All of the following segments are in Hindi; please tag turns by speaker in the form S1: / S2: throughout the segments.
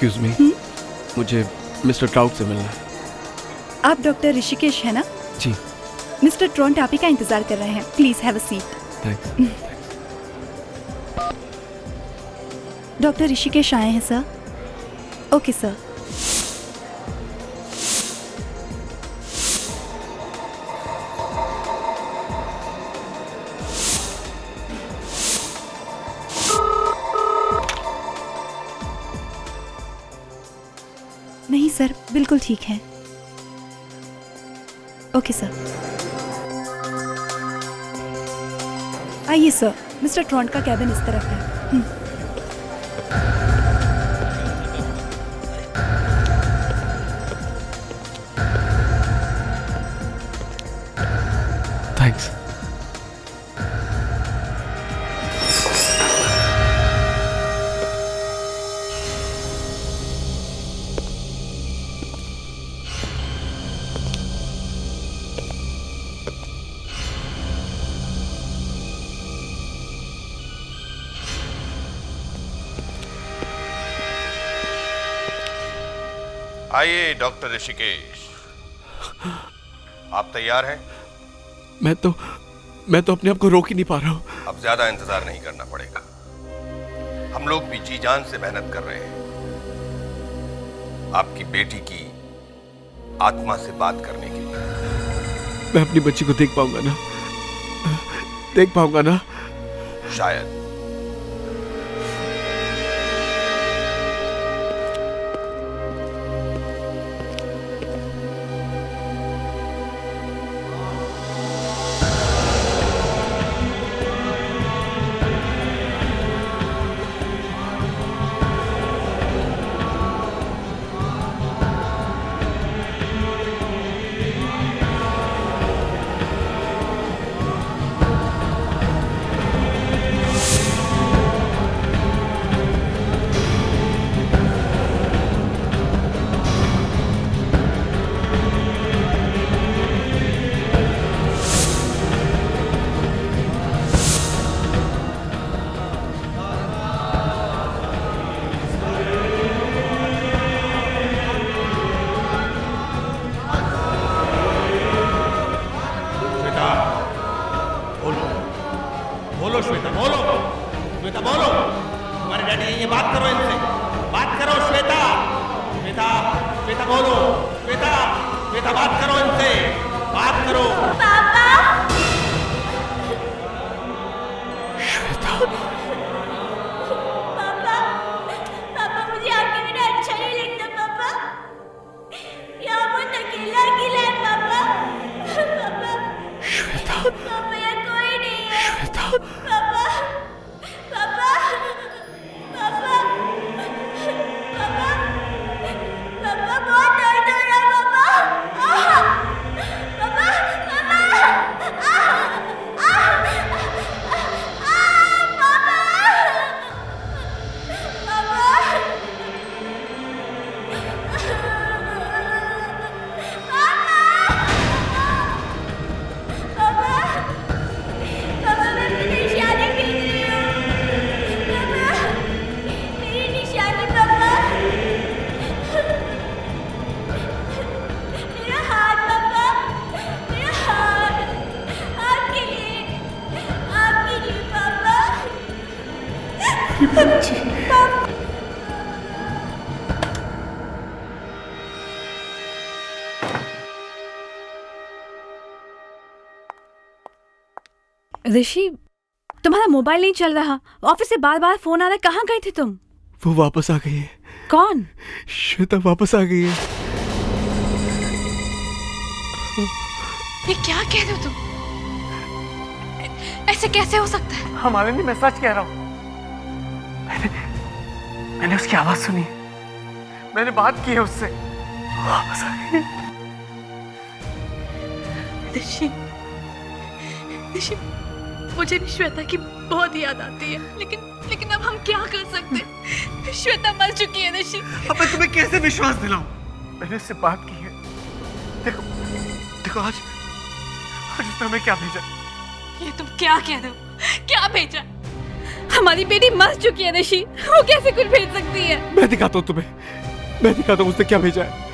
S1: एक्सक्यूज मी, मुझे मिस्टर ट्राउट से मिलना है।
S2: आप डॉक्टर ऋषिकेश है ना?
S1: जी।
S2: मिस्टर ट्रॉन्ट आप ही का इंतजार कर रहे हैं, please have a seat.
S1: Thanks.
S2: Doctor Rishikesh आए हैं सर। Okay sir. नहीं सर, बिल्कुल ठीक है। Okay sir. आइए सर, मिस्टर ट्रॉन्ट का कैबिन इस तरफ है।
S1: थैंक्स।
S3: आइए डॉक्टर ऋषिकेश, आप तैयार हैं?
S1: मैं तो अपने आप को रोक ही नहीं पा रहा हूँ।
S3: अब ज्यादा इंतजार नहीं करना पड़ेगा। हम लोग भी जी जान से मेहनत कर रहे हैं आपकी बेटी की आत्मा से बात करने के लिए।
S1: मैं अपनी बच्ची को देख पाऊंगा ना? देख पाऊंगा ना?
S3: शायद।
S4: बोलो श्वेता, बोलो श्वेता, बोलो। तुम्हारे डैडी ये बात करो इनसे, बात करो श्वेता। श्वेता, श्वेता बोलो। श्वेता, श्वेता बात करो इनसे, बात करो।
S5: पापा।
S1: श्वेता।
S5: पापा, पापा मुझे आपके बिना अच्छा नहीं लगता पापा। यहाँ बहुत अकेला अकेला है पापा। पापा।
S1: श्वेता।
S5: पापा यहाँ कोई नहीं है।
S1: श्वेता।
S5: पापा, पापा, पापा, पापा, पापा बहुत दर्द हो रहा है पापा। पापा, पापा,
S2: ऋषि, तुम्हारा मोबाइल नहीं चल रहा, ऑफिस से बार बार फोन आ रहा है, कहाँ गए थे तुम?
S1: वो वापस आ गई है।
S2: कौन?
S1: श्वेता वापस आ गई है।
S2: ये क्या कह रहे हो तुम? ऐसे कैसे हो सकता है?
S6: हमारे लिए मैं सच कह रहा हूँ। मैंने उसकी आवाज सुनी, मैंने बात की है उससे, वापस आ गई।
S2: ऋषि, ऋषि, मुझे श्वेता की बहुत याद आती है, लेकिन अब हम क्या कर सकते हैं? श्वेता मर चुकी है ऋषि।
S6: अब मैं तुम्हें कैसे विश्वास दिलाऊं? मैंने उससे बात की है। देखो देखो, आज उसने हमें क्या भेजा।
S2: ये तुम क्या कह रहे हो? क्या भेजा? हमारी बेटी मर चुकी है ऋषि, वो कैसे कुछ भेज सकती है?
S1: मैं दिखाता हूँ तुम्हें, मैं दिखाता हूँ उसने क्या भेजा है।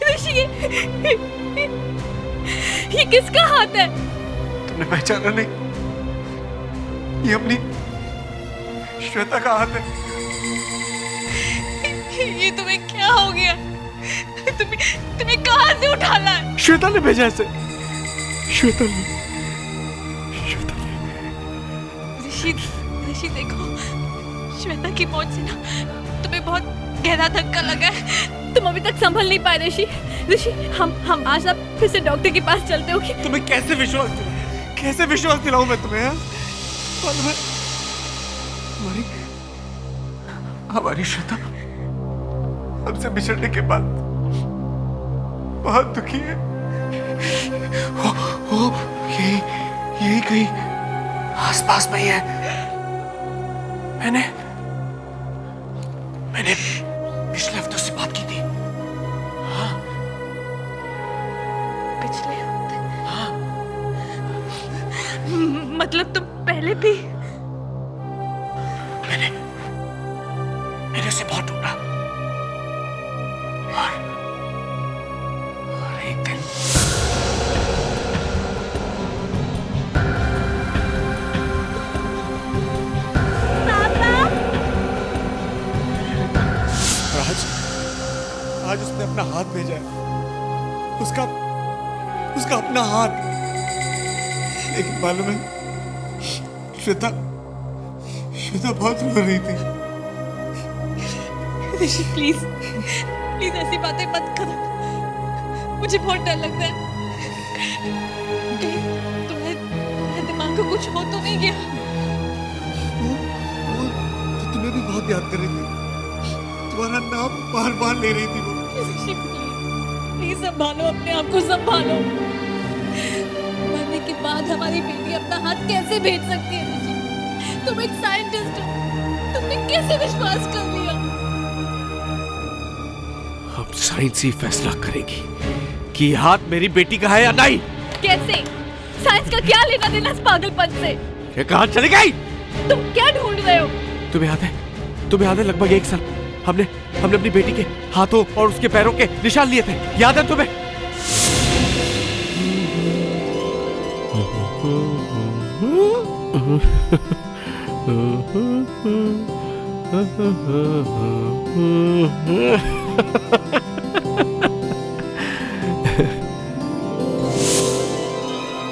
S2: ऋषि, ये किसका हाथ है?
S6: तुमने पहचाना नहीं? ये अपनी श्वेता का हाथ है।
S2: ये तुम्हें क्या हो गया? तुम्हें कहां से उठाना है?
S1: श्वेता ने भेजा इसे, श्वेता ने।
S2: ऋषि देखो, श्वेता की मौत से ना तुम्हें बहुत गहरा धक्का लगा है। तुम अभी तक संभल नहीं पाए ऋषि, हम आज ना फिर से डॉक्टर के पास चलते हो।
S6: तुम्हें कैसे विश्वास दिलाऊं मैं तुम्हें? हमारी श्वेता हमसे बिछड़ने के बाद बहुत दुखी है। यही कहीं आसपास में ही है। मैंने पिछले हफ्ते से बात की थी। हाँ,
S2: पिछले हफ्ते?
S6: हाँ।
S2: मतलब तुम पहले भी?
S6: मैंने उसे बहुत ढूंढा और एक दिन आज उसने अपना हाथ भेजा है, उसका अपना हाथ। लेकिन मालूम है, श्वेता बहुत रो रही थी।
S2: ऋषि प्लीज ऐसी बातें मत करो, मुझे बहुत डर लगता है। तुम्हारे दिमाग को कुछ हो तो नहीं गया?
S6: वो तो तुम्हें भी बहुत याद कर रही थी, तुम्हारा नाम बार ले रही थी वो।
S2: ऋषि प्लीज संभालो अपने आप को, संभालो। मरने के बाद हमारी बेटी अपना हाथ कैसे भेज सकती है ऋषि? तुम एक साइंटिस्ट हो, तुमने कैसे विश्वास कर लिया?
S1: अब साइंस ही फैसला करेगी कि हाथ मेरी बेटी का है या नहीं।
S2: कैसे? साइंस का क्या लेना देना इस पागलपन से?
S1: ये कहां चली गई?
S2: तुम क्या ढूंढ रहे हो?
S1: तुम्हें याद है लगभग 1 साल हमने अपनी बेटी के हाथों और उसके पैरों के निशान लिए थे, याद है तुम्हें?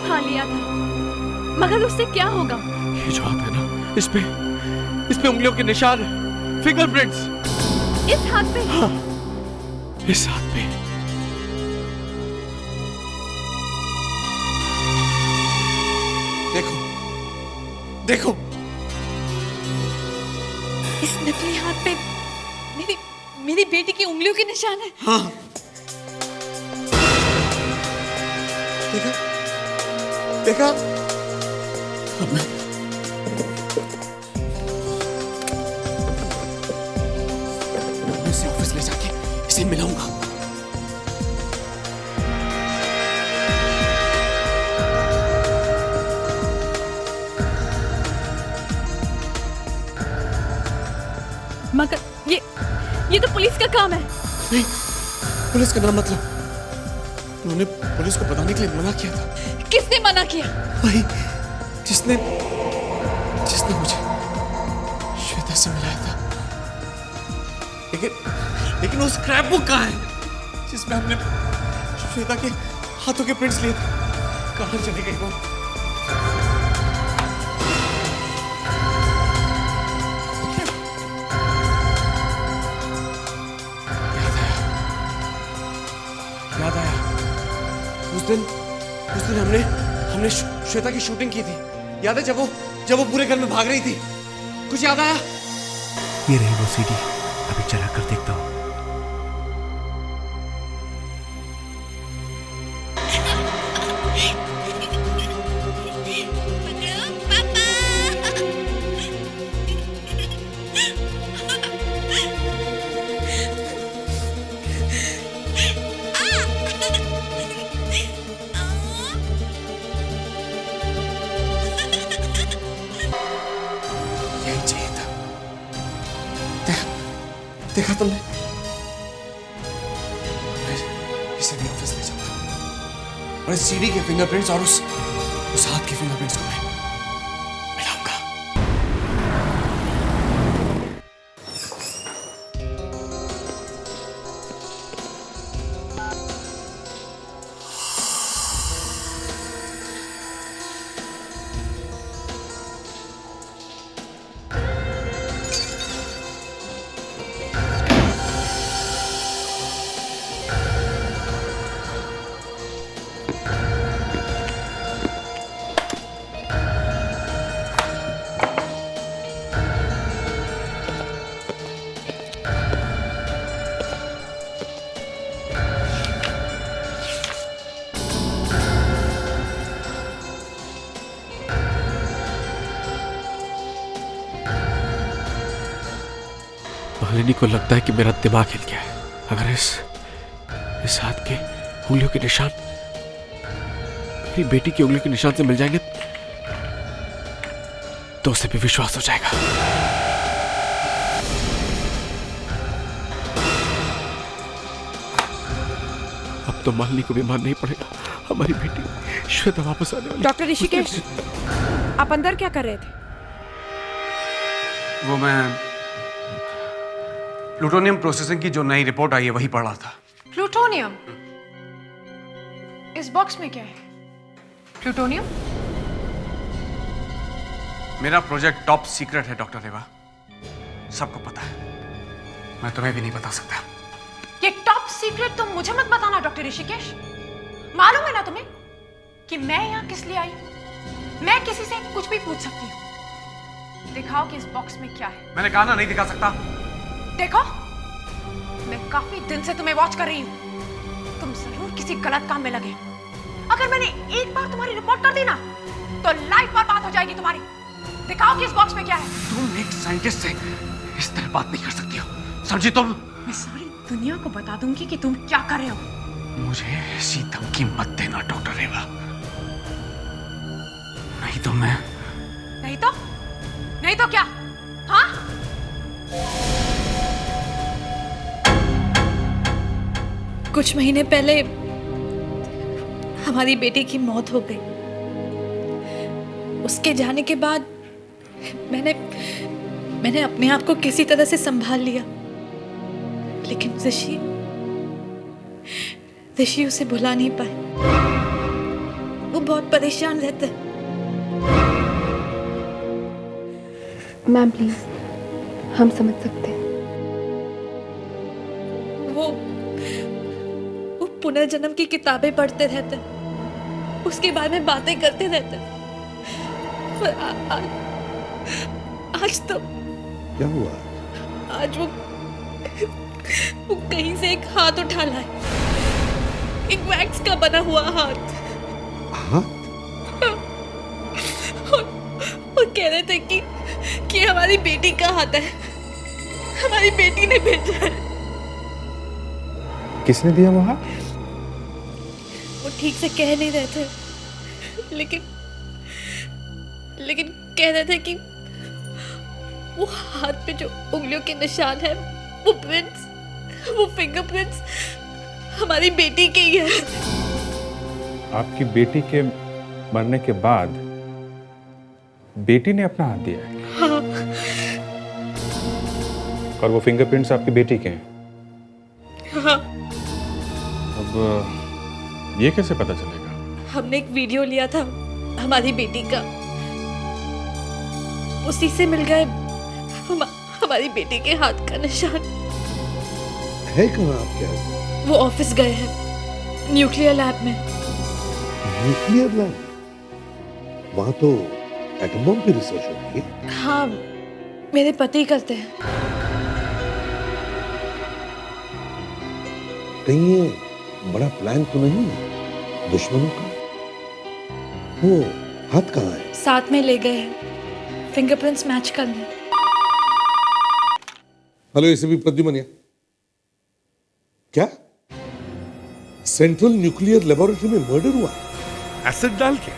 S2: हाँ लिया था, मगर उससे क्या होगा?
S1: ये जो हाथ है ना, इस पे उंगलियों के निशान, फिंगरप्रिंट्स।
S2: इस हाथ पे?
S1: हाँ, इस हाथ पे।
S6: देखो
S2: इस नकली हाथ पे मेरी बेटी की उंगलियों के निशान है।
S6: हाँ, देखा? अब मैं इसे ऑफिस ले जाके इसे मिलाऊंगा।
S2: मगर ये तो पुलिस का काम है।
S6: नहीं, पुलिस का नाम मतलब उन्होंने पुलिस को बताने के लिए मना किया था।
S2: किसने मना किया?
S6: वही जिसने मुझे श्वेता से मिलाया था। लेकिन वो स्क्रैप बुक कहाँ है जिसमें हमने श्वेता के हाथों के प्रिंट्स लिए थे? कहाँ चले गए वो? याद आया। उस दिन हमने श्वेता की शूटिंग की थी। याद है जब वो पूरे घर में भाग रही थी? कुछ याद आया?
S1: ये रही वो सीडी, अभी चला कर देखता हूँ।
S6: यही चाहिए था। देखा तुमने? इसे भी ऑफिस ले जाऊंगा और इस सीडी के फिंगरप्रिंट्स और उस हाथ के फिंगरप्रिंट्स को मैं मिलाऊंगा।
S1: मालिनी को लगता है कि मेरा दिमाग हिल गया है। अगर इस हाथ के उंगलियों के निशान मेरी बेटी की उंगलियों के निशान से मिल जाएंगे तो उसे भी विश्वास हो जाएगा। अब तो मालिनी को भी मानना ही पड़ेगा। हमारी बेटी श्वेता वापस आने वाली।
S7: डॉक्टर ऋषिकेश, आप अंदर क्या कर रहे थे?
S6: वो मैं प्लूटोनियम प्रोसेसिंग की जो नई रिपोर्ट आई है वही पढ़ रहा था।
S7: प्लूटोनियम? इस बॉक्स में क्या है? प्लूटोनियम?
S6: मेरा प्रोजेक्ट टॉप सीक्रेट है डॉक्टर रेवा, सबको पता है, मैं तुम्हें भी नहीं बता सकता।
S7: ये टॉप सीक्रेट तो मुझे मत बताना डॉक्टर ऋषिकेश। मालूम है ना तुम्हें कि मैं यहाँ किस लिए आई हूँ? मैं किसी से कुछ भी पूछ सकती हूँ। दिखाओ कि इस बॉक्स में क्या है।
S6: मैंने कहा ना नहीं दिखा सकता।
S7: देखो, मैं काफी दिन से तुम्हें वॉच कर रही हूँ। तुम जरूर किसी गलत काम में लगे। अगर मैंने एक बार तुम्हारी रिपोर्ट कर दी ना तो लाइफ बर्बाद हो जाएगी तुम्हारी। दिखाओ कि इस बॉक्स में क्या है।
S6: तुम एक साइंटिस्ट से इस तरह बात नहीं कर सकती हो, समझी तुम?
S7: मैं सारी दुनिया को बता दूंगी कि तुम क्या कर रहे हो।
S6: मुझे ऐसी धमकी मत देना डॉक्टर रेवा, नहीं तो मैं।
S7: नहीं तो क्या? हाँ?
S2: कुछ महीने पहले हमारी बेटी की मौत हो गई। उसके जाने के बाद मैंने अपने आप को किसी तरह से संभाल लिया, लेकिन ऋषि उसे भुला नहीं पाए। वो बहुत परेशान रहता है।
S8: मैम प्लीज, हम समझ सकते हैं।
S2: वो पुनर्जन्म की किताबें पढ़ते रहते हैं, उसके बारे में बातें करते रहते हैं। पर आज तो
S3: क्या हुआ?
S2: आज वो कहीं से एक हाथ उठा लाए, एक वैक्स का बना हुआ हाथ।
S3: हाँ?
S2: और कह रहे थे कि हमारी बेटी का हाथ है, हमारी बेटी ने भेजा है।
S3: किसने दिया वो हाथ?
S2: वो ठीक से कह नहीं रहे थे, लेकिन कह रहे थे कि वो हाथ पे जो उंगलियों के निशान है, वो फिंगरप्रिंट्स हमारी बेटी के ही है।
S9: आपकी बेटी के मरने के बाद बेटी ने अपना हाथ दिया है?
S2: हाँ।
S9: और वो फिंगरप्रिंट्स आपकी बेटी के हैं?
S2: हाँ।
S9: अब ये कैसे पता चलेगा?
S2: हमने एक वीडियो लिया था हमारी बेटी का, उसी से मिल गए हमारी बेटी के हाथ का निशान।
S3: है कहाँ आपके हाथ?
S2: वो ऑफिस गए हैं, न्यूक्लियर लैब में।
S3: Nuclear lab? वहाँ तो एटम बम की रिसर्च होती है।
S2: हाँ, मेरे पति करते हैं।
S10: कहीं ये बड़ा प्लान तो नहीं दुश्मनों का? वो हाथ कहाँ है?
S2: साथ में ले गए हैं फिंगरप्रिंट्स मैच करने।
S10: हेलो एसीपी प्रद्युमन, क्या सेंट्रल न्यूक्लियर लेबोरेटरी में मर्डर हुआ? एसिड डाल के?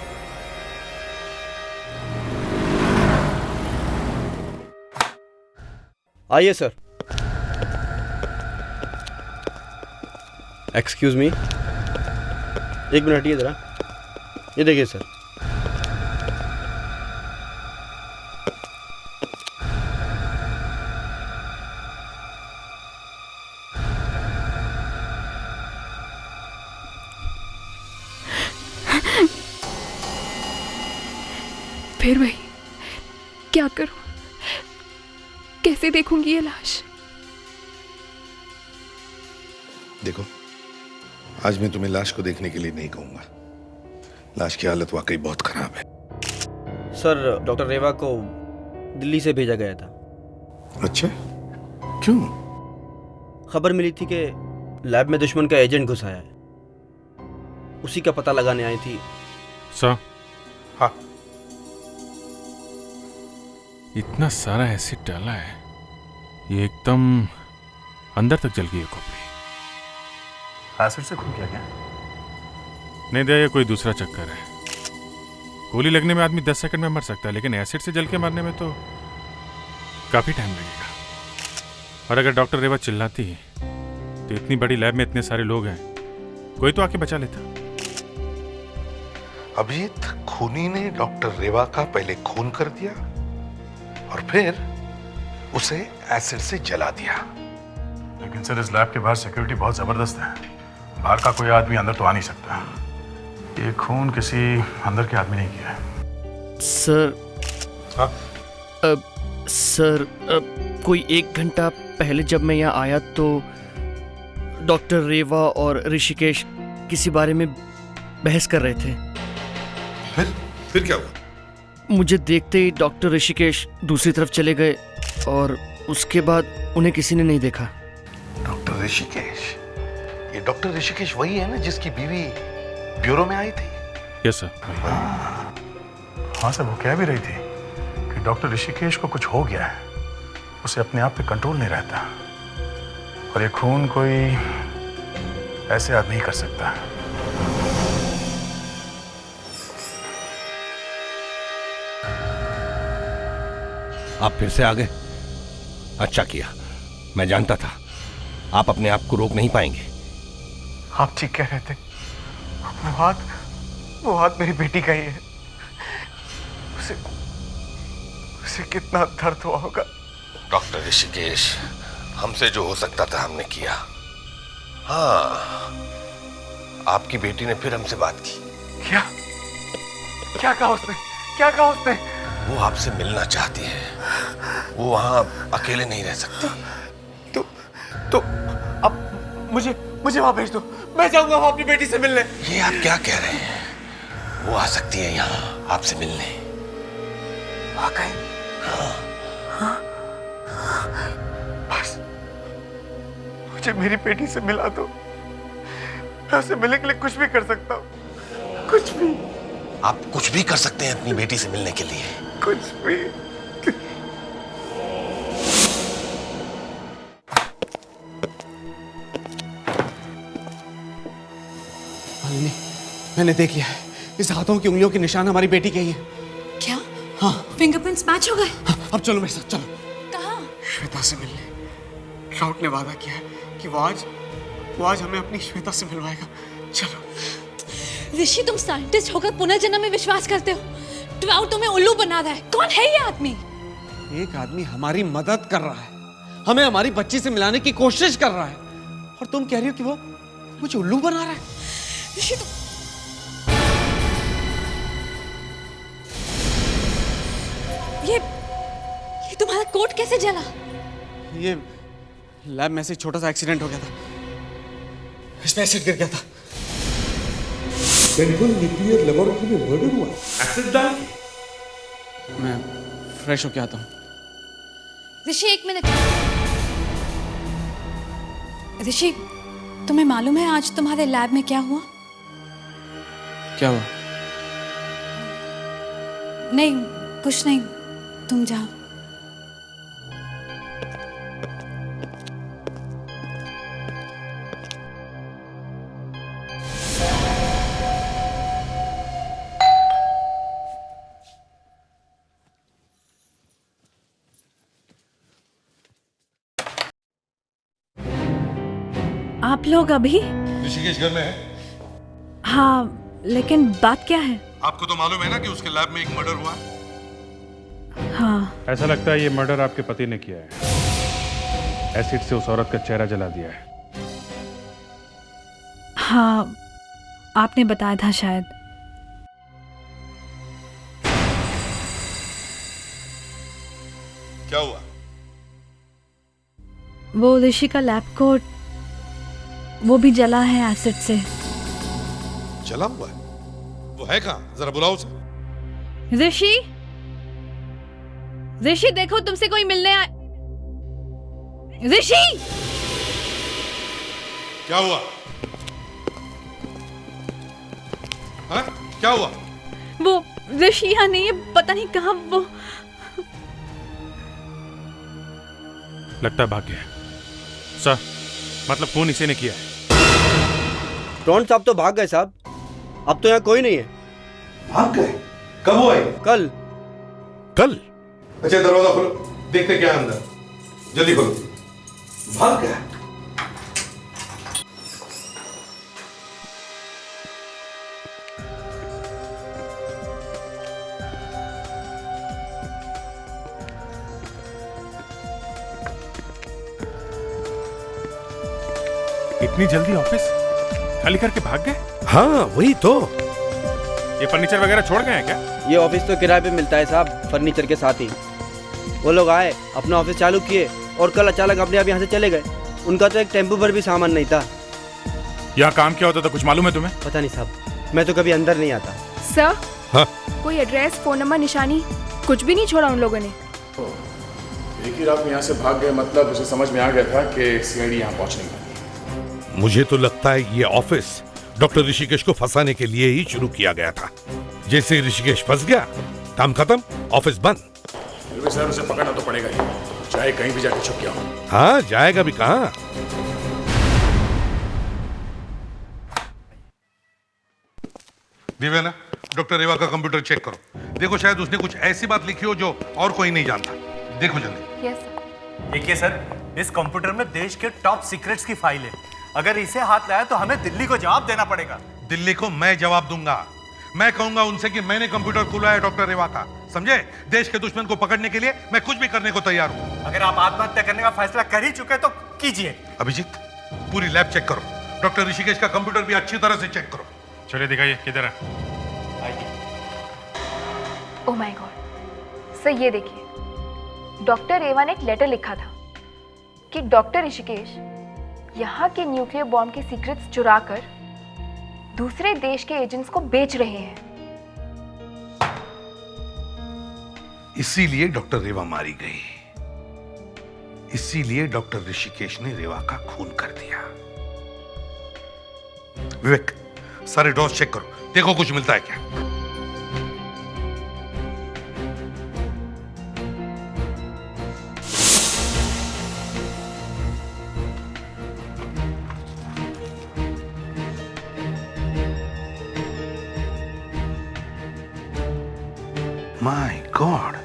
S11: आइए सर। एक्सक्यूज मी, एक मिनट हटिए जरा। ये देखिए सर।
S8: फिर वही, क्या करूं? कैसे देखूंगी ये लाश?
S10: देखो, आज मैं तुम्हें लाश को देखने के लिए नहीं कहूंगा। लाश की हालत वाकई बहुत खराब है।
S11: सर, डॉक्टर रेवा को दिल्ली से भेजा गया था।
S10: अच्छा, क्यों?
S11: खबर मिली थी कि लैब में दुश्मन का एजेंट घुस आया है। उसी का पता लगाने आई थी।
S9: सर।
S10: हाँ।
S9: इतना सारा एसिड डाला है, ये एकदम अंदर तक जल गई है खोपड़ी।
S12: एसिड से खून क्या?
S9: नहीं दे, ये कोई दूसरा चक्कर है। गोली लगने में आदमी 10 सेकंड में मर सकता है, लेकिन एसिड से जल के मरने में तो काफी टाइम लगेगा। और अगर डॉक्टर रेवा चिल्लाती तो इतनी बड़ी लैब में इतने सारे लोग हैं, कोई तो आके बचा लेता।
S10: अभिजीत, खूनी ने डॉक्टर रेवा का पहले खून कर दिया और फिर उसे एसिड से जला दिया।
S12: लेकिन सर, इस लैब के बाहर सिक्योरिटी बहुत जबरदस्त है। बाहर का कोई आदमी अंदर तो आ नहीं सकता। ये खून किसी अंदर के आदमी ने किया है।
S11: सर।
S10: हाँ?
S11: सर, कोई 1 घंटा पहले जब मैं यहाँ आया तो डॉक्टर रेवा और ऋषिकेश किसी बारे में बहस कर रहे थे।
S10: फिर क्या हुआ?
S11: मुझे देखते ही डॉक्टर ऋषिकेश दूसरी तरफ चले गए और उसके बाद उन्हें किसी ने नहीं देखा।
S10: डॉक्टर ऋषिकेश? ये डॉक्टर ऋषिकेश वही है ना जिसकी बीवी ब्यूरो में आई थी?
S9: Yes sir.
S12: हाँ सर, वो कह भी रही थी कि डॉक्टर ऋषिकेश को कुछ हो गया है, उसे अपने आप पे कंट्रोल नहीं रहता और ये खून कोई ऐसे आदमी ही कर सकता है।
S3: आप फिर से आ गए? अच्छा किया, मैं जानता था आप अपने आप को रोक नहीं पाएंगे।
S6: आप ठीक कह रहे थे। वो हाथ मेरी बेटी का ही है। उसे कितना दर्द हुआ होगा।
S3: डॉक्टर ऋषिकेश, हमसे जो हो सकता था हमने किया। हाँ, आपकी बेटी ने फिर हमसे बात की।
S6: क्या कहा उसने? क्या कहा उसने?
S3: वो आपसे मिलना चाहती है। वो वहां अकेले नहीं रह सकती।
S6: तो अब मुझे वहां भेज दो। मैं जाऊंगा वहां अपनी बेटी से मिलने।
S3: ये आप क्या कह रहे हैं? वो आ सकती है यहाँ आपसे मिलने।
S6: वाकई? हाँ। बस मुझे मेरी बेटी से मिला दो। मैं उसे मिलने के लिए कुछ भी कर सकता हूँ। कुछ भी।
S3: आप कुछ भी कर सकते हैं अपनी बेटी से मिलने के लिए।
S6: कुछ भी। मालिनी, मैंने देख लिया है। इस हाथों की उंगलियों के निशान हमारी बेटी के ही है।
S2: क्या?
S6: हाँ।
S2: फिंगरप्रिंट्स मैच हो गए?
S6: हाँ, अब चलो मेरे साथ, चलो।
S2: कहाँ?
S6: श्वेता से मिलने। राउत ने वादा किया है कि वो आज हमें अपनी श्वेता से मिलवाएगा। चलो।
S2: ऋषि, तुम साइंटिस्ट होकर पुनर्जन्म में विश्वास करते हो? ट्वाउ तुम्हें उल्लू बना रहा है। कौन है ये आदमी?
S6: एक आदमी हमारी मदद कर रहा है, हमें हमारी बच्ची से मिलाने की कोशिश कर रहा है, और तुम कह रही हो कि वो मुझे उल्लू बना रहा है।
S2: ऋषि, ये तुम्हारा कोट कैसे जला?
S6: ये लैब में से छोटा सा एक्सीडेंट हो गया था, इसमें एसिड गिर गया था।
S10: सेंट्रल न्यूक्लियर लेबोरेटरी में मर्डर हुआ एसिड डाल के?
S6: मैं फ्रेश होके आता हूँ।
S2: ऋषि, 1 मिनट। ऋषि, तुम्हें मालूम है आज तुम्हारे लैब में क्या हुआ?
S6: क्या हुआ?
S2: नहीं, कुछ नहीं, तुम जाओ। आप लोग अभी?
S10: ऋषिकेश घर में है।
S2: हाँ, लेकिन बात क्या है?
S10: आपको तो मालूम है ना कि उसके लैब में एक मर्डर हुआ है।
S2: हाँ।
S9: ऐसा लगता है ये मर्डर आपके पति ने किया है। एसिड से उस औरत का चेहरा जला दिया है।
S2: हाँ, आपने बताया था शायद।
S10: क्या हुआ?
S2: वो ऋषि का लैब कोट, वो भी जला है एसिड से।
S10: जला हुआ है? वो है कहाँ? जरा बुलाओ उसे।
S2: ऋषि, ऋषि देखो, तुमसे कोई मिलने आए। ऋषि!
S10: क्या हुआ? हाँ? क्या हुआ?
S2: वो ऋषि यहाँ नहीं है, पता नहीं कहाँ वो।
S9: लगता है भाग गया। सर, मतलब खून इसी ने किया है।
S13: टोन साहब तो भाग गए साहब, अब तो यहाँ कोई नहीं है।
S10: भाग गए? कब हुआ?
S13: कल।
S10: कल? अच्छा, दरवाजा खोलो, देखते क्या है अंदर। जल्दी खोलो। भाग गया?
S9: इतनी जल्दी ऑफिस खाली करके भाग गए?
S10: हाँ, वही तो।
S9: ये फर्नीचर वगैरह छोड़ गए हैं क्या?
S13: ये ऑफिस तो किराए पे मिलता है साहब, फर्नीचर के साथ ही। वो लोग आए, अपना ऑफिस चालू किए और कल अचानक अपने आप यहाँ से चले गए। उनका तो एक टेम्पो पर भी सामान नहीं था।
S9: यहाँ काम क्या होता था, कुछ मालूम है तुम्हें?
S13: पता नहीं साहब, मैं तो कभी अंदर नहीं आता।
S8: सर,
S10: हाँ?
S8: कोई एड्रेस, फोन नंबर, निशानी कुछ भी नहीं छोड़ा उन लोगों ने।
S12: एक ही रात में यहाँ से भाग गए, मतलब उसे समझ में आ गया था कि सीआईडी यहाँ पहुँचने वाली है।
S10: मुझे तो लगता है ये ऑफिस डॉक्टर ऋषिकेश को फंसाने के लिए ही शुरू किया गया था। जैसे ऋषिकेश फंस गया, काम खत्म, ऑफिस बंद।
S12: फिर भी सर उसे पकड़ना तो पड़ेगा ही, चाहे कहीं भी जाके छुप गया हो।
S10: हाँ, जाएगा भी कहाँ। दिव्या ना, डॉक्टर रेवा का कंप्यूटर चेक करो। देखो, शायद उसने कुछ ऐसी बात लिखी हो जो और कोई नहीं जानता। देखो जल्दी।
S8: Yes sir.
S14: देखिए सर, इस कंप्यूटर में देश के टॉप सीक्रेट्स की फाइल है। अगर इसे हाथ लाया तो हमें दिल्ली को जवाब देना पड़ेगा।
S10: दिल्ली को मैं जवाब दूंगा। मैं कहूंगा उनसे कि मैंने कंप्यूटर खुलवाया है डॉक्टर रेवा का। समझे? देश के दुश्मन को पकड़ने के लिए मैं कुछ भी करने को तैयार हूं।
S14: अगर आप आत्महत्या करने का फैसला कर ही चुके तो कीजिए।
S10: अभिजीत, पूरी लैब चेक करो। डॉक्टर ऋषिकेश का कंप्यूटर भी अच्छी तरह से चेक करो।
S9: चलिए दिखाइए, किधर है?
S8: ओह माय गॉड सर, ये देखिए, डॉक्टर रेवा ने एक लेटर लिखा था कि डॉक्टर ऋषिकेश यहाँ के न्यूक्लियर बॉम्ब के सीक्रेट्स चुराकर दूसरे देश के एजेंट्स को बेच रहे हैं।
S10: इसीलिए डॉक्टर रेवा मारी गई। इसीलिए डॉक्टर ऋषिकेश ने रेवा का खून कर दिया। विवेक, सारे डोर्स चेक करो, देखो कुछ मिलता है क्या। माय गॉड,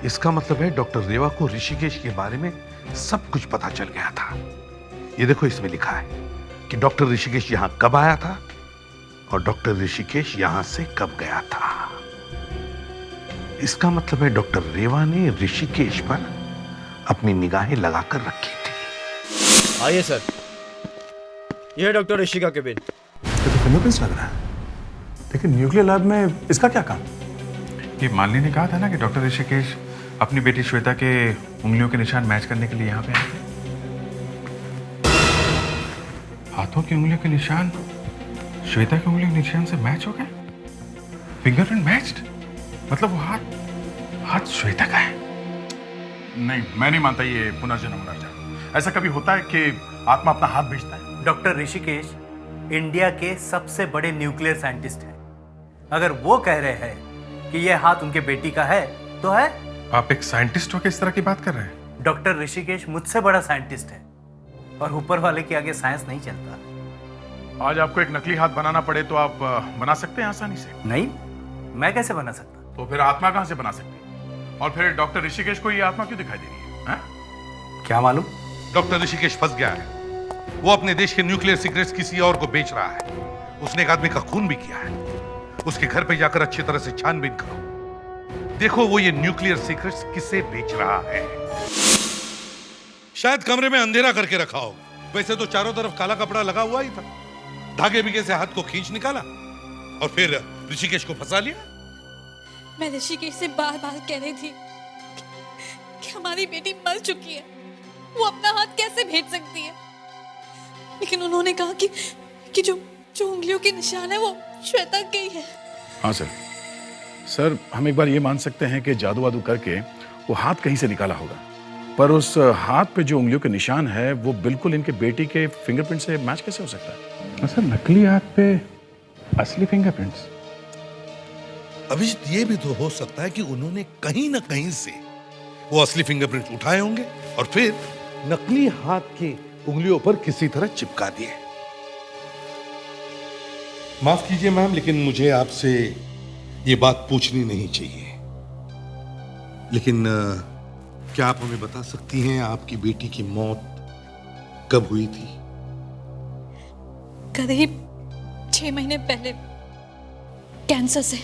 S10: इसका मतलब है डॉक्टर रेवा को ऋषिकेश के बारे में सब कुछ पता चल गया था। ये देखो, इसमें लिखा है कि डॉक्टर ऋषिकेश यहां कब आया था और डॉक्टर ऋषिकेश यहां से कब गया था। इसका मतलब है डॉक्टर रेवा ने ऋषिकेश पर अपनी निगाहें लगाकर रखी थी।
S13: आइए सर, यह है डॉक्टर ऋषि का केबिन।
S12: ये तो फिंगरप्रिंट्स लग रहा है, लेकिन न्यूक्लियर लैब में इसका क्या काम?
S9: ये मालिनी ने कहा था ना कि डॉक्टर ऋषिकेश अपनी बेटी श्वेता के उंगलियों के निशान मैच करने के लिए यहाँ पे आए थे। हाथों की उंगलियों के निशान श्वेता की उंगलियों के निशान से मैच हो गए। फिंगरप्रिंट मैच्ड, मतलब वो हाथ श्वेता का है। नहीं, मैं नहीं मानता ये पुनर्जन्म। ऐसा कभी होता है कि आत्मा अपना हाथ भेजता है?
S14: डॉक्टर ऋषिकेश इंडिया के सबसे बड़े न्यूक्लियर साइंटिस्ट हैं। अगर वो कह रहे हैं कि यह हाथ उनके बेटी का है तो है।
S12: आप एक साइंटिस्ट हो के इस तरह की बात कर रहे हैं?
S14: डॉक्टर ऋषिकेश मुझसे बड़ा साइंटिस्ट है और ऊपर वाले के आगे साइंस नहीं चलता।
S12: आज आपको एक नकली हाथ बनाना पड़े तो आप बना सकते हैं आसानी से?
S14: नहीं, मैं कैसे बना सकता?
S12: तो फिर आत्मा कहां से बना सकते हैं? और फिर डॉक्टर ऋषिकेश को ये आत्मा क्यों दिखाई दे रही है?
S14: क्या मालूम?
S10: डॉक्टर ऋषिकेश फंस गया है। वो अपने देश के न्यूक्लियर सीक्रेट्स किसी और को बेच रहा है। उसने एक आदमी का खून भी किया है। उसके घर पे जाकर अच्छी तरह से छानबीन करो। देखो वो ये न्यूक्लियर सीक्रेट्स किसे बेच रहा है। शायद कमरे में अंधेरा करके रखा हो। वैसे तो चारों तरफ काला कपड़ा लगा हुआ ही था। धागे बीगे से हाथ को खींच निकाला और फिर ऋषिकेश को फंसा लिया।
S2: मैं ऋषिकेश से बार बार कह रही थी कि हमारी बेटी मर चुकी है, वो अपना हाथ कैसे भेज सकती है, लेकिन उन्होंने कहा कि जो उंगलियों के निशान है वो श्वेता के ही है।
S12: हाँ सर, हम एक बार ये मान सकते हैं कि जादू वादू करके वो हाथ कहीं से निकाला होगा, पर उस हाथ पे जो उंगलियों के निशान है वो बिल्कुल इनके बेटी के फिंगरप्रिंट से मैच कैसे हो सकता है? सर, नकली हाथ पे असली फिंगरप्रिंट्स।
S10: अभिजीत, ये भी तो हो सकता है कि उन्होंने कहीं ना कहीं से वो असली फिंगरप्रिंट उठाए होंगे और फिर नकली हाथ की उंगलियों पर किसी तरह चिपका दिए। माफ कीजिए मैम, लेकिन मुझे आपसे ये बात पूछनी नहीं चाहिए, लेकिन क्या आप हमें बता सकती हैं आपकी बेटी की मौत कब हुई थी?
S2: करीब 6 महीने पहले कैंसर से।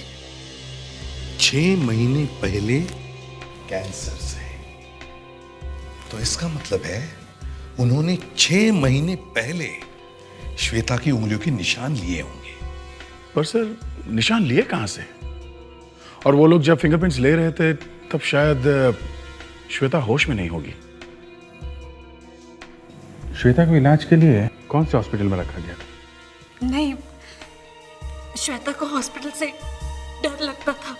S10: 6 महीने पहले कैंसर से? तो इसका मतलब है उन्होंने 6 महीने पहले श्वेता की उंगलियों के निशान लिए होंगे।
S12: पर सर, निशान लिए कहां से? और वो लोग जब फिंगरप्रिंट्स ले रहे थे तब शायद श्वेता होश में नहीं होगी। श्वेता को इलाज के लिए कौन से हॉस्पिटल में रखा गया था?
S2: नहीं, श्वेता को हॉस्पिटल से डर लगता था,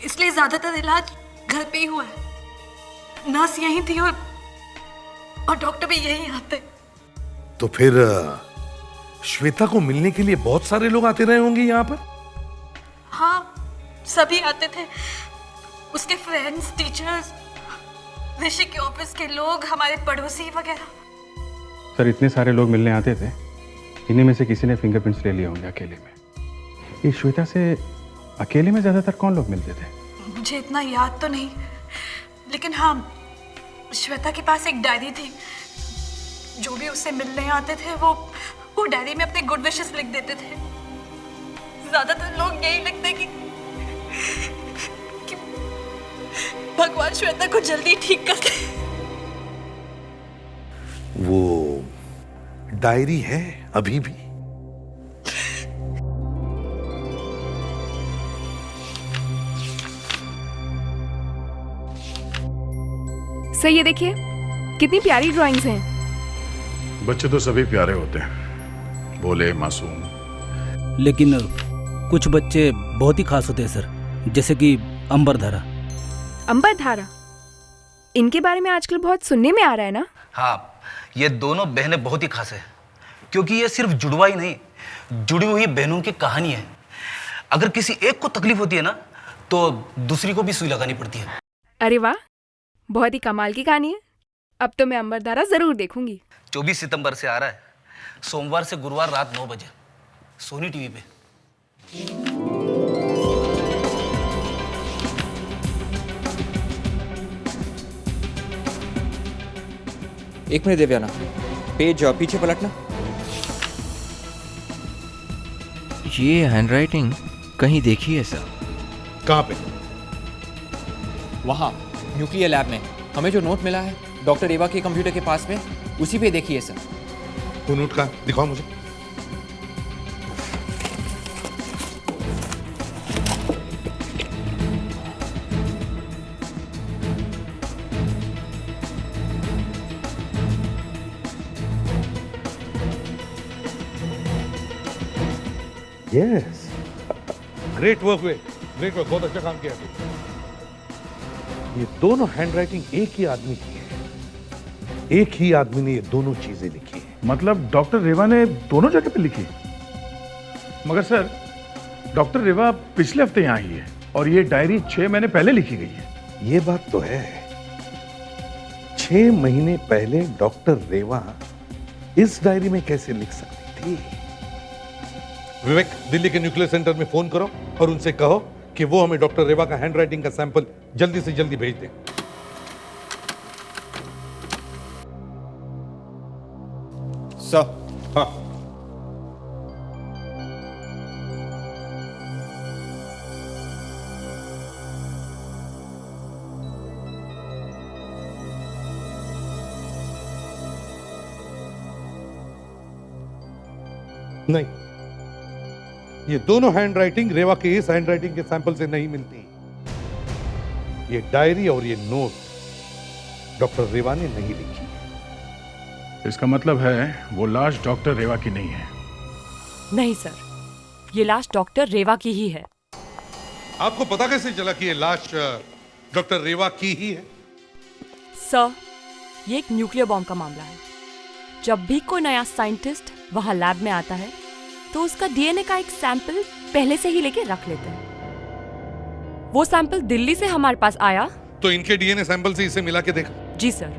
S2: इसलिए ज्यादातर इलाज घर पे ही हुआ है। नर्स यहीं थी और डॉक्टर भी यहीं आते।
S10: तो फिर श्वेता को मिलने के लिए बहुत सारे लोग आते रहे होंगे यहाँ पर?
S2: हाँ, सभी आते थे, उसके फ्रेंड्स, टीचर्स, ऋषि के ऑफिस के लोग, हमारे पड़ोसी वगैरह।
S12: सर, इतने सारे लोग मिलने आते थे, इन्हीं में से किसी ने फिंगरप्रिंट्स ले लिए होंगे अकेले में। ये श्वेता से अकेले में ज्यादातर कौन लोग मिलते थे?
S2: मुझे इतना याद तो नहीं, लेकिन हाँ, श्वेता के पास एक डायरी थी। जो भी उससे मिलने आते थे वो डायरी में अपने गुड विशेस लिख देते थे। ज्यादातर लोग यही लिखते कि भगवान श्वेता को जल्दी ठीक कर दे।
S10: वो डायरी है अभी भी?
S8: सर, ये देखिए कितनी प्यारी ड्राइंग्स हैं।
S12: बच्चे तो सभी प्यारे होते हैं, भोले मासूम।
S15: लेकिन कुछ बच्चे बहुत ही खास होते हैं सर, जैसे कि अंबरधारा।
S8: अंबरधारा, इनके बारे में आजकल बहुत सुनने में आ रहा है ना?
S15: हाँ, ये दोनों बहनें बहुत ही खास है, क्योंकि ये सिर्फ जुड़वा ही नहीं, जुड़ी हुई बहनों की कहानी है। अगर किसी एक को तकलीफ होती है ना, तो दूसरी को भी सुई लगानी पड़ती है।
S8: अरे वाह, बहुत ही कमाल की कहानी है। अब तो मैं अंबरधारा जरूर देखूंगी।
S15: 24 सितंबर से आ रहा है, सोमवार से गुरुवार रात 9 बजे सोनी टीवी पे।
S16: एक मिनट देवयाना, पेज पीछे पलटना।
S17: ये हैंडराइटिंग कहीं देखी है सर?
S10: कहाँ पे?
S16: वहाँ न्यूक्लियर लैब में हमें जो नोट मिला है डॉक्टर एवा के कंप्यूटर के पास में, उसी पे देखिए सर।
S10: वो नोट का दिखाओ मुझे। Yes, great work way, great work, बहुत अच्छा काम किया। ये दोनों हैंडराइटिंग एक ही आदमी की है। एक ही आदमी ने ये दोनों चीजें लिखी हैं।
S12: मतलब डॉक्टर रेवा ने दोनों जगह पे लिखी? मगर सर, डॉक्टर रेवा पिछले हफ्ते यहाँ ही है और ये डायरी 6 महीने पहले लिखी गई है।
S10: ये बात तो है। 6 महीने पहले डॉक्टर रेवा इस डायरी में कैसे लिख सकती थी? विवेक, दिल्ली के न्यूक्लियर सेंटर में फोन करो और उनसे कहो कि वो हमें डॉक्टर रेवा का हैंडराइटिंग का सैंपल जल्दी से जल्दी भेज दें।
S3: सर। हाँ। नहीं, ये दोनों हैंडराइटिंग रेवा के इस हैंडराइटिंग के सैंपल से नहीं मिलती। ये डायरी और ये नोट डॉक्टर रेवा ने नहीं लिखी।
S12: इसका मतलब है वो लाश डॉक्टर रेवा की नहीं है।
S18: नहीं सर, ये लाश डॉक्टर रेवा की ही है।
S10: आपको पता कैसे चला कि ये लाश डॉक्टर रेवा की ही है?
S18: सर, ये एक न्यूक्लियर बॉम्ब का मामला है। जब भी कोई नया साइंटिस्ट वहां लैब में आता है तो उसका डीएनए का एक सैंपल पहले से ही लेके रख लेते हैं। वो सैंपल दिल्ली से हमारे पास आया
S10: तो इनके डीएनए सैंपल से इसे मिला के देखा?
S18: जी सर,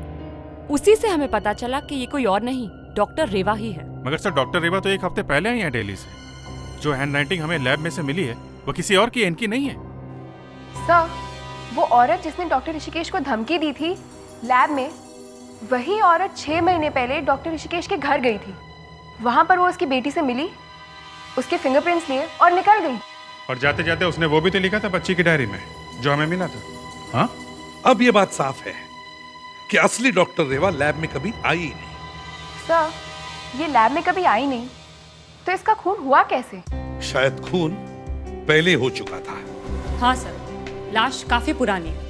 S18: उसी से हमें पता चला कि ये कोई और नहीं, डॉक्टर रेवा ही है।
S9: मगर सर, डॉक्टर रेवा तो 1 हफ्ते पहले आई है दिल्ली से। जो हैंडराइटिंग हमें लैब में से मिली है वो किसी और की है, इनकी नहीं है।
S8: सर, वो औरत जिसने डॉक्टर ऋषिकेश को धमकी दी थी लैब में, वही औरत 6 महीने पहले डॉक्टर ऋषिकेश के घर गई थी। वहां पर वो उसकी बेटी से मिली, उसके फिंगरप्रिंट्स लिए और निकल गई।
S9: और जाते जाते उसने वो भी तो लिखा था बच्ची की डायरी में जो हमें मिला था।
S10: हाँ, अब ये बात साफ है कि असली डॉक्टर रेवा लैब में कभी आई ही नहीं।
S8: सर, ये लैब में कभी आई नहीं तो इसका खून हुआ कैसे?
S10: शायद खून पहले हो चुका था।
S18: हाँ सर, लाश काफी पुरानी है।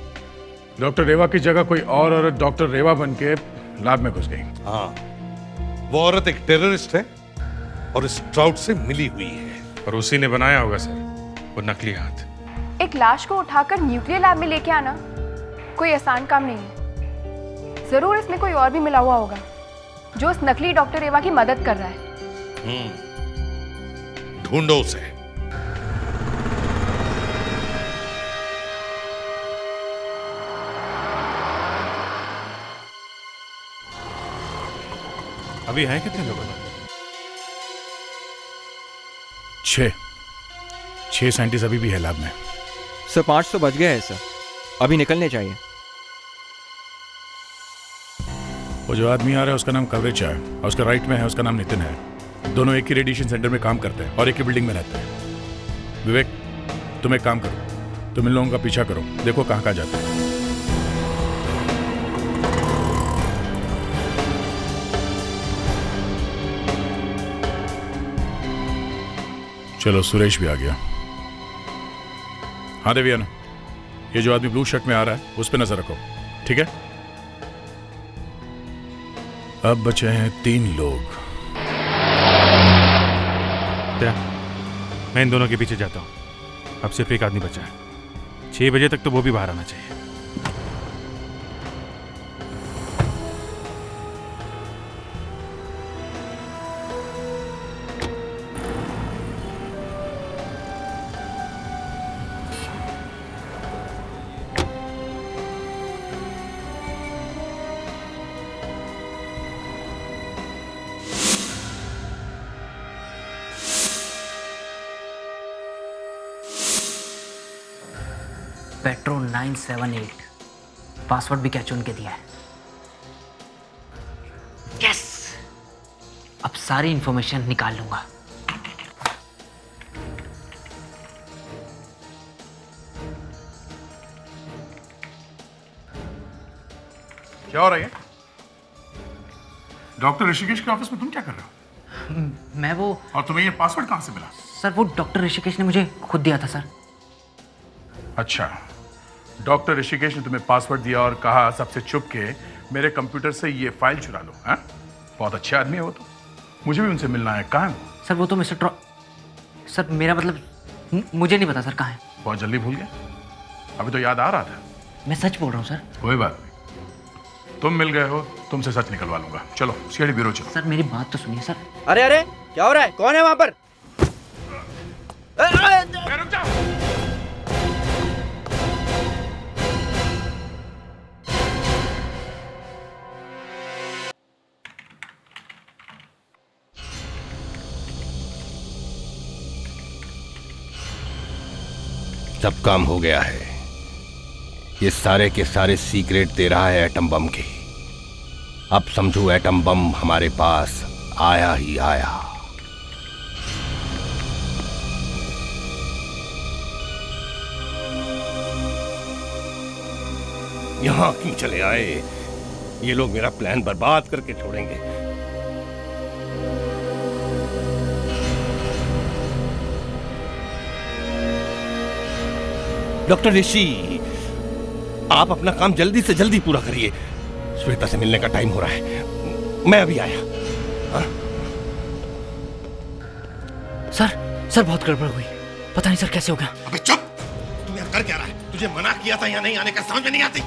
S12: डॉक्टर रेवा की जगह कोई और औरत डॉक्टर रेवा बन के लैब में घुस गई।
S10: हाँ, वो औरत एक टेररिस्ट है और इस ट्राउट से मिली हुई है।
S9: और उसी ने बनाया होगा सर वो नकली हाथ।
S8: एक लाश को उठाकर न्यूक्लियर लैब में लेके आना कोई आसान काम नहीं है। जरूर इसमें कोई और भी मिला हुआ होगा जो उस नकली डॉक्टर रेवा की मदद कर रहा है।
S10: ढूंढो उसे।
S9: अभी हैं कितने लोग?
S12: 6 साइंटिस्ट अभी भी है लैब में।
S17: सर 5 तो बच गए हैं सर, अभी निकलने चाहिए।
S12: वो जो आदमी आ रहा है उसका नाम कवरेज है और उसका राइट में है उसका नाम नितिन है। दोनों एक ही रेडिएशन सेंटर में काम करते हैं और एक ही बिल्डिंग में रहते हैं। विवेक, तुम एक काम करो, तुम इन लोगों का पीछा करो, देखो कहाँ कहाँ जाते हैं। चलो, सुरेश भी आ गया। हाँ देवियाना, ये जो आदमी ब्लू शर्ट में आ रहा है उस पर नजर रखो, ठीक है? अब बचे हैं 3 लोग।
S9: क्या? मैं इन दोनों के पीछे जाता हूँ। अब सिर्फ एक आदमी बचा है। 6 बजे तक तो वो भी बाहर आना चाहिए।
S19: पेट्रो 978 पासवर्ड भी कैच उनके दिया है। यस, अब सारी इंफॉर्मेशन निकाल लूंगा।
S12: क्या हो रहा है? डॉक्टर ऋषिकेश के ऑफिस में तुम क्या कर रहे हो?
S19: मैं वो।
S12: और तुम्हें ये पासवर्ड कहां से मिला?
S19: सर, वो डॉक्टर ऋषिकेश ने मुझे खुद दिया था सर।
S12: अच्छा, डॉक्टर ऋषिकेश ने तुम्हें पासवर्ड दिया और कहा सबसे छुप के मेरे कंप्यूटर से ये फाइल चुरा लो। हैं? बहुत अच्छे आदमी है वो तो। मुझे भी उनसे मिलना है। कहाँ है वो?
S19: सर, वो तो मिस्टर सर, मेरा मतलब मुझे नहीं पता सर कहाँ है।
S12: बहुत जल्दी भूल गए? अभी तो याद आ रहा था।
S19: मैं सच बोल रहा हूँ सर।
S12: कोई बात नहीं, तुम मिल गए हो तो तुमसे सच निकलवा लूंगा। चलो सीआईडी ब्यूरो चलो।
S19: सर मेरी बात तो सुनिए सर।
S13: अरे अरे क्या हो रहा है? कौन है वहां पर?
S12: रुक जाओ।
S20: सब काम हो गया है। ये सारे के सारे सीक्रेट दे रहा है एटम बम के। अब समझो एटम बम हमारे पास आया ही आया। यहां क्यों चले आए? ये लोग मेरा प्लान बर्बाद करके छोड़ेंगे। डॉक्टर ऋषि, आप अपना काम जल्दी से जल्दी पूरा करिए। श्वेता से मिलने का टाइम हो रहा है। मैं अभी आया।
S19: सर बहुत गड़बड़ हुई। पता नहीं सर कैसे हो गया।
S20: अबे चुप! तू यहाँ कर क्या रहा है? तुझे मना किया था यहाँ नहीं आने का, समझ में नहीं आती?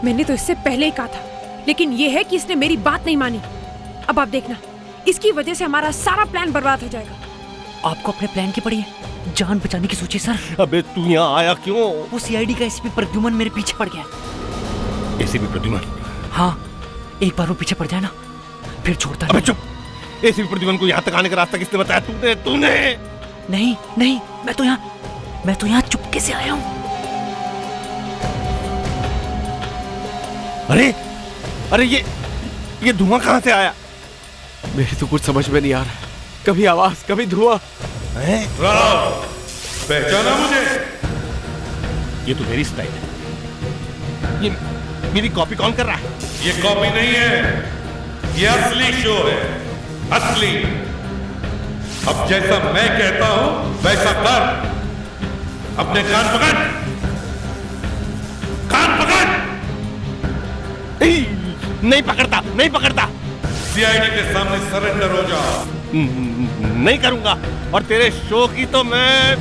S7: मैंने तो इससे पहले ही कहा था, लेकिन ये है कि इसने मेरी बात नहीं मानी। अब आप देखना, इसकी वजह से हमारा सारा प्लान बर्बाद हो जाएगा।
S19: आपको अपने प्लान की पड़ी है, जान बचाने की सोचिए सर।
S20: अबे तू यहाँ आया क्यों?
S19: वो सीआईडी का एसीपी प्रद्युमन मेरे पीछे पड़ गया।
S20: एसीपी प्रद्युमन?
S19: हाँ, एक बार वो पीछे पड़ जाए ना, फिर छोड़ता नहीं।
S20: अबे चुप! एसीपी प्रद्युमन को यहाँ तक आने का रास्ता किसने बताया? तूने?
S19: नहीं, मैं तो यहाँ चुपके से आया हूँ।
S20: अरे ये धुआं कहाँ से आया?
S1: मेरी तो कुछ समझ में नहीं आ रहा। कभी आवाज, कभी धुआं।
S10: पहचाना मुझे?
S20: ये तो मेरी स्टाइल है। ये मेरी कॉपी कौन कर रहा है?
S10: ये कॉपी नहीं है, ये असली शो है, असली। अब जैसा मैं कहता हूं वैसा कर। अपने कान पकड़, कान पकड़।
S20: नहीं पकड़ता।
S10: सीआईडी के सामने सरेंडर हो जा।
S20: नहीं करूंगा, और तेरे शो की तो मैं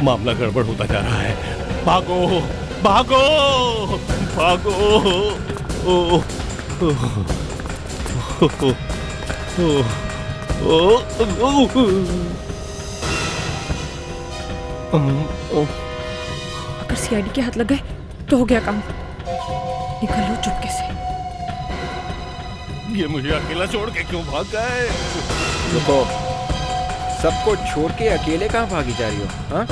S20: मामला गड़बड़ होता जा रहा है। भागो!
S7: अगर सीआईडी के हाथ लग गए तो हो गया काम। निकल लो चुपके से।
S20: ये मुझे अकेला छोड़ के क्यों भाग गए?
S16: रुको, सबको छोड़ के अकेले कहाँ भागी जा रही हो? हाँ?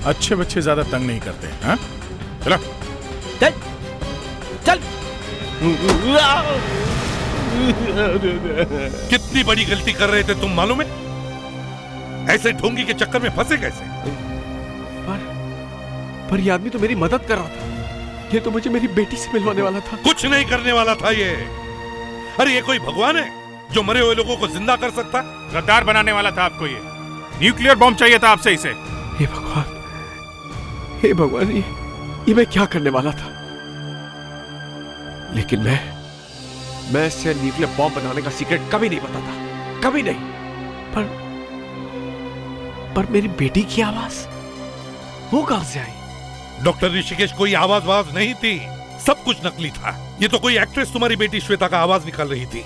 S12: अच्छे बच्चे ज्यादा तंग नहीं करते। हाँ? चलो
S20: चल।
S10: कितनी बड़ी गलती कर रहे थे तुम, मालूम है? ऐसे ढोंगी के चक्कर में फंसे कैसे?
S1: पर ये आदमी तो मेरी मदद कर रहा था। ये तो मुझे मेरी बेटी से मिलवाने वाला था।
S10: कुछ नहीं करने वाला था ये। अरे ये कोई भगवान है जो मरे हुए लोगों को जिंदा कर सकता?
S9: गद्दार बनाने वाला था आपको ये। न्यूक्लियर बॉम्ब चाहिए था आपसे इसे।
S1: हे भगवान, ये मैं क्या करने वाला था? लेकिन मैं इससे न्यूक्लियर बॉम्ब बनाने का सीक्रेट कभी नहीं बताता, कभी नहीं। पर मेरी बेटी की आवाज वो कहां से आई?
S10: डॉक्टर ऋषिकेश, कोई आवाज नहीं थी, सब कुछ नकली था। ये तो कोई एक्ट्रेस तुम्हारी बेटी श्वेता का आवाज निकाल रही थी।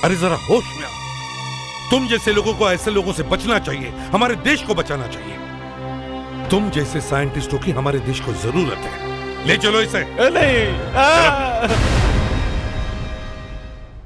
S10: अरे जरा होश में आओ। तुम जैसे लोगों को ऐसे लोगों से बचना चाहिए, हमारे देश को बचाना चाहिए। तुम जैसे साइंटिस्टों की हमारे देश को जरूरत है। ले चलो इसे।
S20: नहीं।